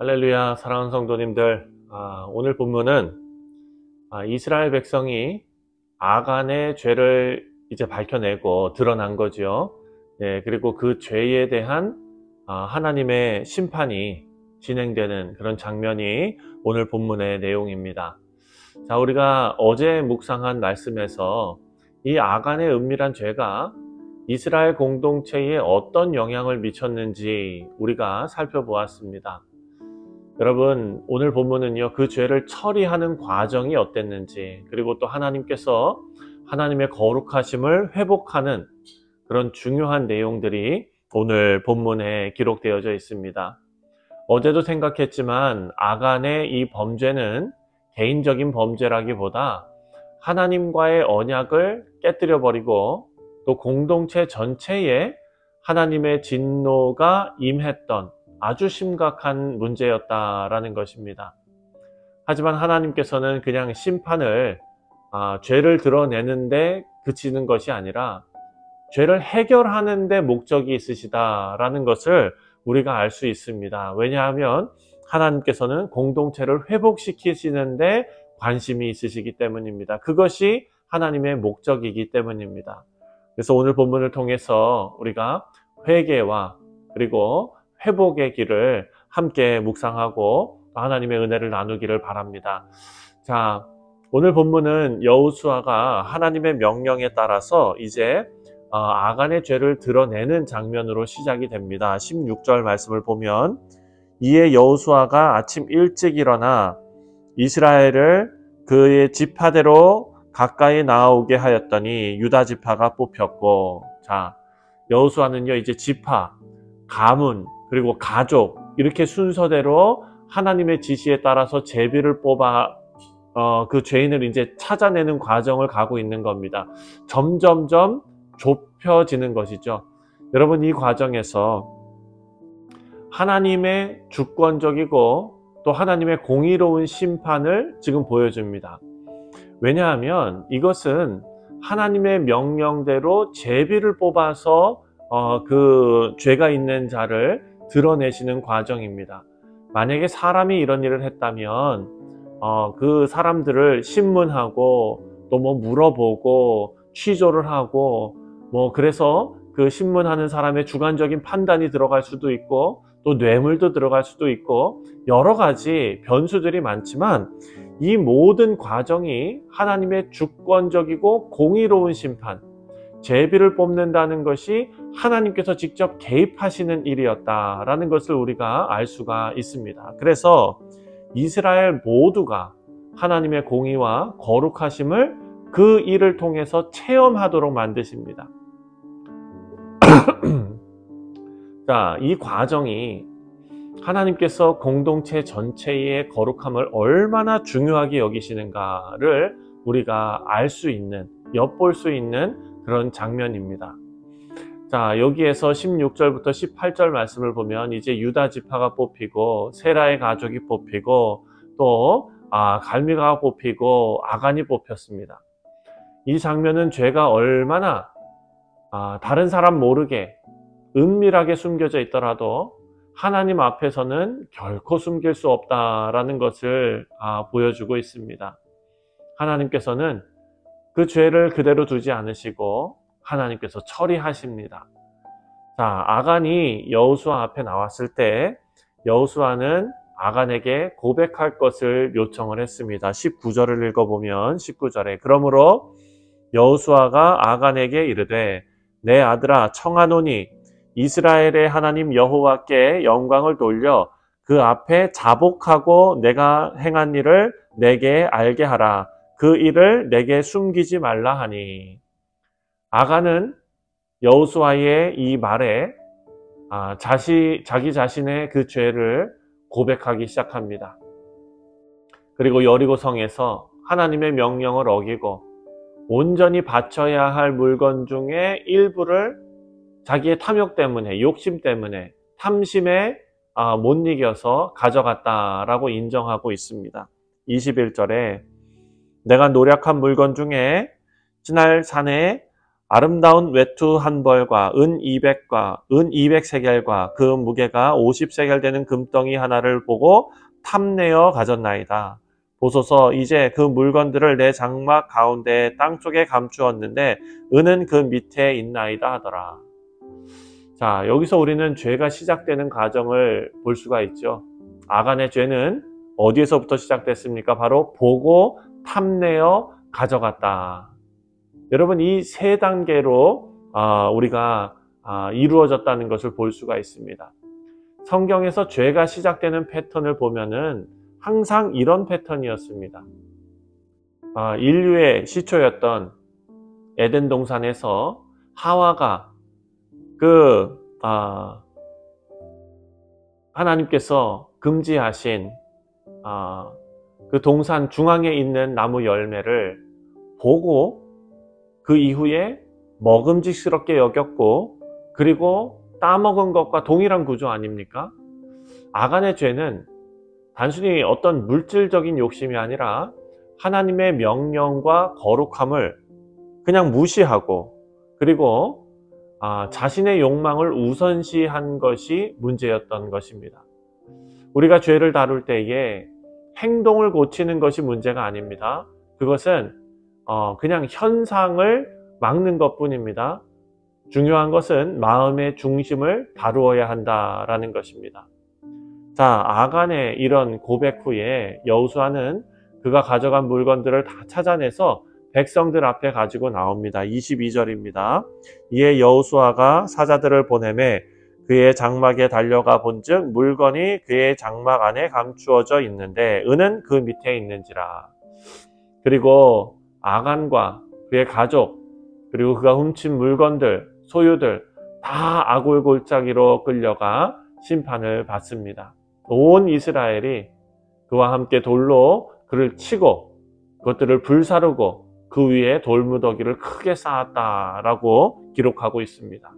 할렐루야, 사랑하는 성도님들. 오늘 본문은 이스라엘 백성이 아간의 죄를 이제 밝혀내고 드러난 거죠. 네, 그리고 그 죄에 대한 하나님의 심판이 진행되는 그런 장면이 오늘 본문의 내용입니다. 자, 우리가 어제 묵상한 말씀에서 이 아간의 은밀한 죄가 이스라엘 공동체에 어떤 영향을 미쳤는지 우리가 살펴보았습니다. 여러분, 오늘 본문은요, 그 죄를 처리하는 과정이 어땠는지, 그리고 또 하나님께서 하나님의 거룩하심을 회복하는 그런 중요한 내용들이 오늘 본문에 기록되어져 있습니다. 어제도 생각했지만 아간의 이 범죄는 개인적인 범죄라기보다 하나님과의 언약을 깨뜨려버리고 또 공동체 전체에 하나님의 진노가 임했던 아주 심각한 문제였다라는 것입니다. 하지만 하나님께서는 그냥 심판을 죄를 드러내는데 그치는 것이 아니라 죄를 해결하는 데 목적이 있으시다라는 것을 우리가 알 수 있습니다. 왜냐하면 하나님께서는 공동체를 회복시키시는 데 관심이 있으시기 때문입니다. 그것이 하나님의 목적이기 때문입니다. 그래서 오늘 본문을 통해서 우리가 회개와 그리고 회복의 길을 함께 묵상하고 하나님의 은혜를 나누기를 바랍니다. 자, 오늘 본문은 여호수아가 하나님의 명령에 따라서 이제 아간의 죄를 드러내는 장면으로 시작이 됩니다. 16절 말씀을 보면 이에 여호수아가 아침 일찍 일어나 이스라엘을 그의 지파대로 가까이 나오게 하였더니 유다 지파가 뽑혔고, 자, 여호수아는요 이제 지파, 가문, 그리고 가족 이렇게 순서대로 하나님의 지시에 따라서 제비를 뽑아 그 죄인을 이제 찾아내는 과정을 가고 있는 겁니다. 점점점 좁혀지는 것이죠. 여러분, 이 과정에서 하나님의 주권적이고 또 하나님의 공의로운 심판을 지금 보여줍니다. 왜냐하면 이것은 하나님의 명령대로 제비를 뽑아서 그 죄가 있는 자를 드러내시는 과정입니다. 만약에 사람이 이런 일을 했다면 그 사람들을 신문하고 또 뭐 물어보고 취조를 하고 그래서 그 신문하는 사람의 주관적인 판단이 들어갈 수도 있고 또 뇌물도 들어갈 수도 있고 여러 가지 변수들이 많지만 이 모든 과정이 하나님의 주권적이고 공의로운 심판, 제비를 뽑는다는 것이 하나님께서 직접 개입하시는 일이었다라는 것을 우리가 알 수가 있습니다. 그래서 이스라엘 모두가 하나님의 공의와 거룩하심을 그 일을 통해서 체험하도록 만드십니다. 자, 이 과정이 하나님께서 공동체 전체의 거룩함을 얼마나 중요하게 여기시는가를 우리가 알 수 있는, 엿볼 수 있는 그런 장면입니다. 자, 여기에서 16절부터 18절 말씀을 보면 이제 유다 지파가 뽑히고 세라의 가족이 뽑히고 또 갈미가 뽑히고 아간이 뽑혔습니다. 이 장면은 죄가 얼마나 다른 사람 모르게 은밀하게 숨겨져 있더라도 하나님 앞에서는 결코 숨길 수 없다라는 것을 보여주고 있습니다. 하나님께서는 그 죄를 그대로 두지 않으시고 하나님께서 처리하십니다. 자, 아간이 여호수아 앞에 나왔을 때 여호수아는 아간에게 고백할 것을 요청을 했습니다. 19절을 읽어보면 19절에 그러므로 여호수아가 아간에게 이르되 내 아들아 청하노니 이스라엘의 하나님 여호와께 영광을 돌려 그 앞에 자복하고 내가 행한 일을 내게 알게 하라. 그 일을 내게 숨기지 말라 하니. 아간은 여호수아의 이 말에 자기 자신의 그 죄를 고백하기 시작합니다. 그리고 여리고 성에서 하나님의 명령을 어기고 온전히 바쳐야 할 물건 중에 일부를 자기의 탐욕 때문에, 욕심 때문에, 탐심에 못 이겨서 가져갔다라고 인정하고 있습니다. 21절에 내가 노력한 물건 중에 지날 산에 아름다운 외투 한 벌과 은 200세겔과 그 무게가 50세겔 되는 금덩이 하나를 보고 탐내어 가졌나이다. 보소서, 이제 그 물건들을 내 장막 가운데 땅속에 감추었는데 은은 그 밑에 있나이다 하더라. 자, 여기서 우리는 죄가 시작되는 과정을 볼 수가 있죠. 아간의 죄는 어디에서부터 시작됐습니까? 바로 보고 탐내어 가져갔다. 여러분, 이 세 단계로 우리가 이루어졌다는 것을 볼 수가 있습니다. 성경에서 죄가 시작되는 패턴을 보면은 항상 이런 패턴이었습니다. 인류의 시초였던 에덴 동산에서 하와가 하나님께서 금지하신 그 동산 중앙에 있는 나무 열매를 보고 그 이후에 먹음직스럽게 여겼고, 그리고 따먹은 것과 동일한 구조 아닙니까? 아간의 죄는 단순히 어떤 물질적인 욕심이 아니라 하나님의 명령과 거룩함을 그냥 무시하고, 그리고 자신의 욕망을 우선시한 것이 문제였던 것입니다. 우리가 죄를 다룰 때에 행동을 고치는 것이 문제가 아닙니다. 그것은 그냥 현상을 막는 것뿐입니다. 중요한 것은 마음의 중심을 다루어야 한다라는 것입니다. 자, 아간의 이런 고백 후에 여호수아는 그가 가져간 물건들을 다 찾아내서 백성들 앞에 가지고 나옵니다. 22절입니다. 이에 여호수아가 사자들을 보내매 그의 장막에 달려가 본즉 물건이 그의 장막 안에 감추어져 있는데 은은 그 밑에 있는지라. 그리고 아간과 그의 가족, 그리고 그가 훔친 물건들, 소유들 다 아골골짜기로 끌려가 심판을 받습니다. 온 이스라엘이 그와 함께 돌로 그를 치고 그것들을 불사르고 그 위에 돌무더기를 크게 쌓았다라고 기록하고 있습니다.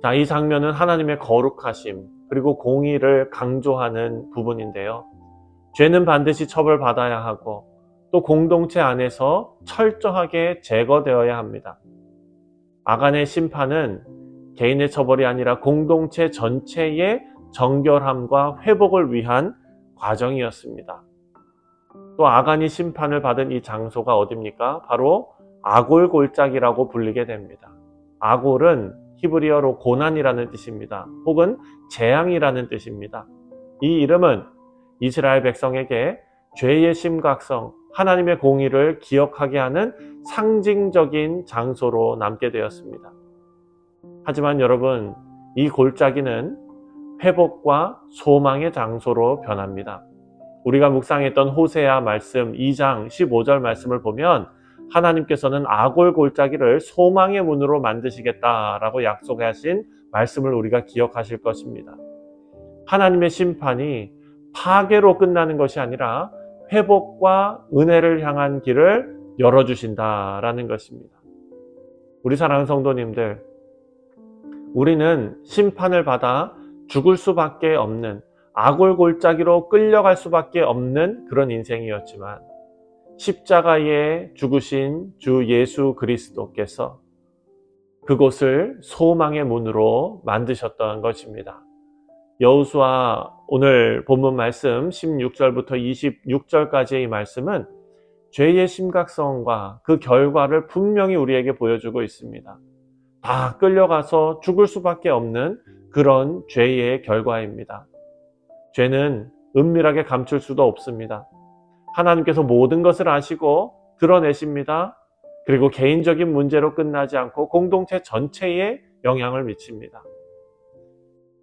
자, 이 장면은 하나님의 거룩하심 그리고 공의를 강조하는 부분인데요. 죄는 반드시 처벌받아야 하고 또 공동체 안에서 철저하게 제거되어야 합니다. 아간의 심판은 개인의 처벌이 아니라 공동체 전체의 정결함과 회복을 위한 과정이었습니다. 또 아간이 심판을 받은 이 장소가 어디입니까? 바로 아골 골짜기라고 불리게 됩니다. 아골은 히브리어로 고난이라는 뜻입니다. 혹은 재앙이라는 뜻입니다. 이 이름은 이스라엘 백성에게 죄의 심각성, 하나님의 공의를 기억하게 하는 상징적인 장소로 남게 되었습니다. 하지만 여러분, 이 골짜기는 회복과 소망의 장소로 변합니다. 우리가 묵상했던 호세아 말씀 2장 15절 말씀을 보면 하나님께서는 아골 골짜기를 소망의 문으로 만드시겠다라고 약속하신 말씀을 우리가 기억하실 것입니다. 하나님의 심판이 파괴로 끝나는 것이 아니라 회복과 은혜를 향한 길을 열어주신다라는 것입니다. 우리 사랑하는 성도님들, 우리는 심판을 받아 죽을 수밖에 없는, 아골 골짜기로 끌려갈 수밖에 없는 그런 인생이었지만 십자가에 죽으신 주 예수 그리스도께서 그곳을 소망의 문으로 만드셨던 것입니다. 여호수아 오늘 본문 말씀 16절부터 26절까지의 말씀은 죄의 심각성과 그 결과를 분명히 우리에게 보여주고 있습니다. 다 끌려가서 죽을 수밖에 없는 그런 죄의 결과입니다. 죄는 은밀하게 감출 수도 없습니다. 하나님께서 모든 것을 아시고 드러내십니다. 그리고 개인적인 문제로 끝나지 않고 공동체 전체에 영향을 미칩니다.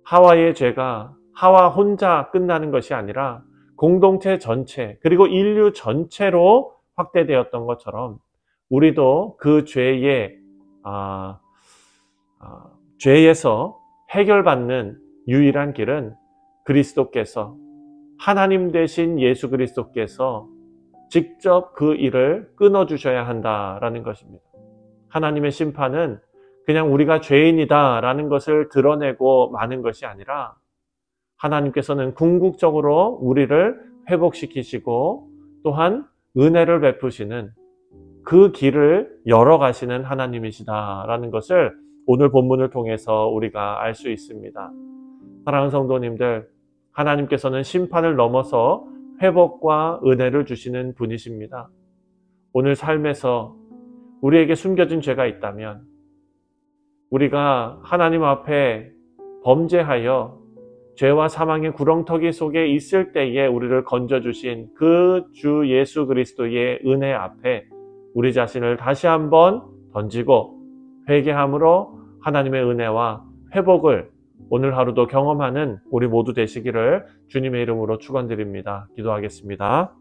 하와의 죄가 하와 혼자 끝나는 것이 아니라 공동체 전체, 그리고 인류 전체로 확대되었던 것처럼 우리도 그 죄에서 해결받는 유일한 길은 그리스도께서, 하나님 되신 예수 그리스도께서 직접 그 일을 끊어주셔야 한다라는 것입니다. 하나님의 심판은 그냥 우리가 죄인이다라는 것을 드러내고 마는 것이 아니라 하나님께서는 궁극적으로 우리를 회복시키시고 또한 은혜를 베푸시는 그 길을 열어가시는 하나님이시다라는 것을 오늘 본문을 통해서 우리가 알 수 있습니다. 사랑하는 성도님들, 하나님께서는 심판을 넘어서 회복과 은혜를 주시는 분이십니다. 오늘 삶에서 우리에게 숨겨진 죄가 있다면, 우리가 하나님 앞에 범죄하여 죄와 사망의 구렁텅이 속에 있을 때에 우리를 건져주신 그 주 예수 그리스도의 은혜 앞에 우리 자신을 다시 한번 던지고 회개함으로 하나님의 은혜와 회복을 오늘 하루도 경험하는 우리 모두 되시기를 주님의 이름으로 축원드립니다. 기도하겠습니다.